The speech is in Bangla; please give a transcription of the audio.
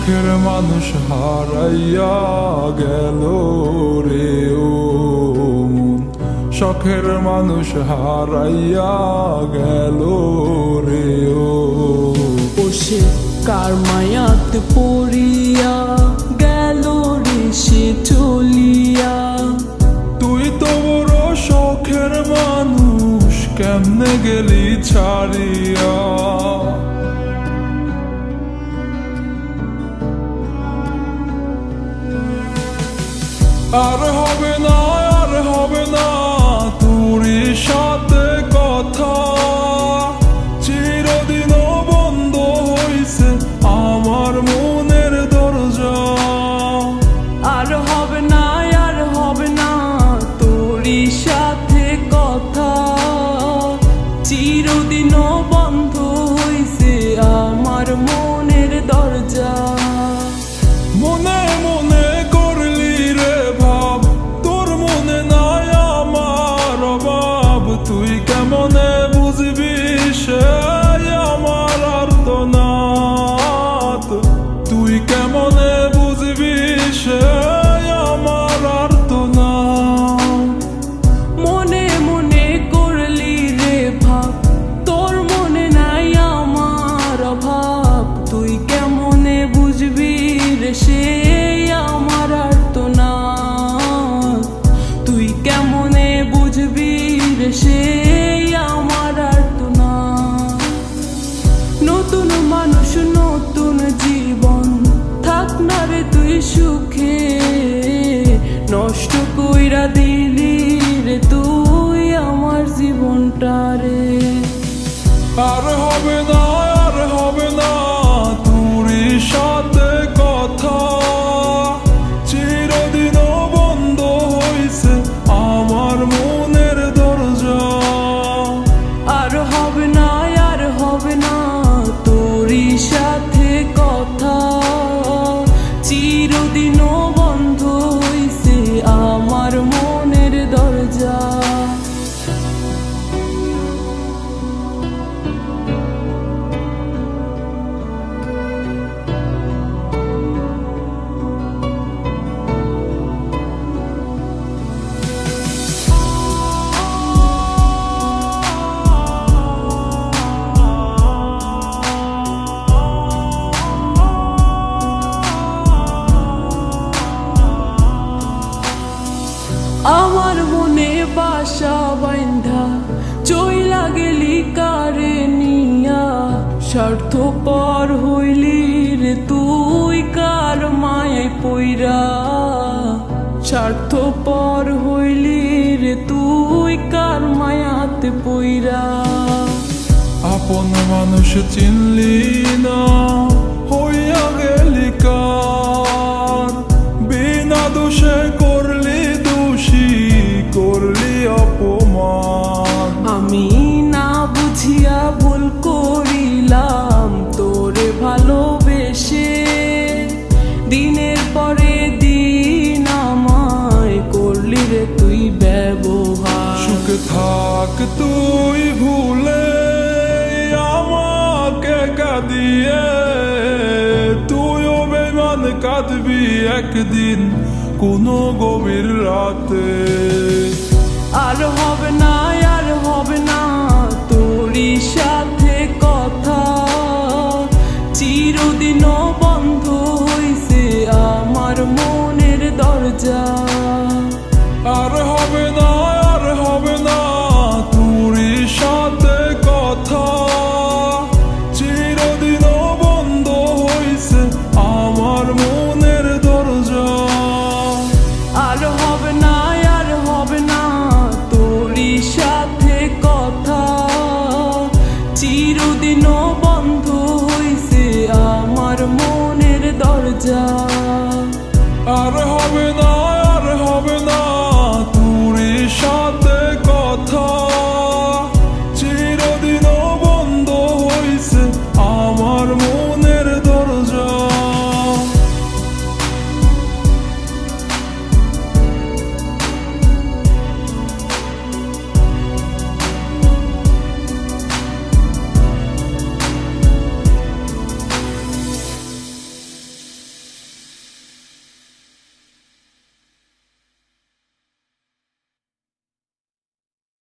শখের মানুষ হারাইয়া গেল রে ও মন, শখের মানুষ হারাইয়া গেল রে ও। সে কার মায়াত পড়িয়া গেল রে সে চলিয়া। তুই তো বড় শখের মানুষ, কেমনে গেলি ছাড়িয়া। আর হবে না, আর হবে না তোরই সাথে কথা, চিরদিনও বন্ধ হইছে আমার মনের দরজা। আর হবে না, আর হবে না তোরই সাথে কথা, চিরদিনও বন্ধ হইছে আমার মনের দরজা। মনে মনে করলি রে ভাব, তোর মনে নাই আমার অভাব। তুই কেমনে বুঝবি সে আমার আর্তনাদ, তুই কেমনে বুঝবি সে আমার আর্তনাদ। মনে মনে করলি রে ভাব, তোর মনে নাই আমার অভাব। তুই কেমনে বুঝবি রে সে আমার আর্তনাদ, তুই কেমনে বুঝবি রে সে আমার আর্তনাদ। নতুন মানুষ নতুন জীবন, থাক না রে তুই সুখে, নষ্ট কইরা দিলি রে তুই আমার জীবনটা রে। আর হবে না, আর হবে না তোরই সাথে কথা, চিরদিনও বন্ধ হইছে আমার মনের দরজা। আর হবে না, আর হবে না তোরই সাথে কথা, চিরদিনও বন্ধ হইছে আমার মনের দরজা। আমার মনে বাসা বাইন্ধা চইলা গেলি কারে নিয়া, স্বার্থপর হইলি রে তুই কার মায়ায় পইরা। স্বার্থপর হইলি রে তুই কার মায়াতে পইরা। আপন মানুষ চিনলি না, হইয়া গেলি কার, বিনা দোষে করলি দোষী, করলি অপমান। আমি না বুঝিয়া ভুল করিলাম তোরে ভালোবেসে, দিনের পরে দিন আমায় করলি রে তুই ব্যবহার। সুখে থাক তুই ভুলে আমাকে কাঁদিয়ে, তুইও বেমান কাঁদবি একদিন কোনো গভীর রাতে। আর হবে না, আর হবে না তোরই সাথে কথা, চিরদিনও বন্ধ হইছে আমার মনের দরজা। আর হবে না, আর হবে না তোরই সাথে কথা, চিরদিনও বন্ধ হইছে আমার মনের দরজা। আর হবে না, আর হবে না তোরই সাথে কথা, চিরদিনও বন্ধ হইছে আমার মনের দরজা। আর হবে না,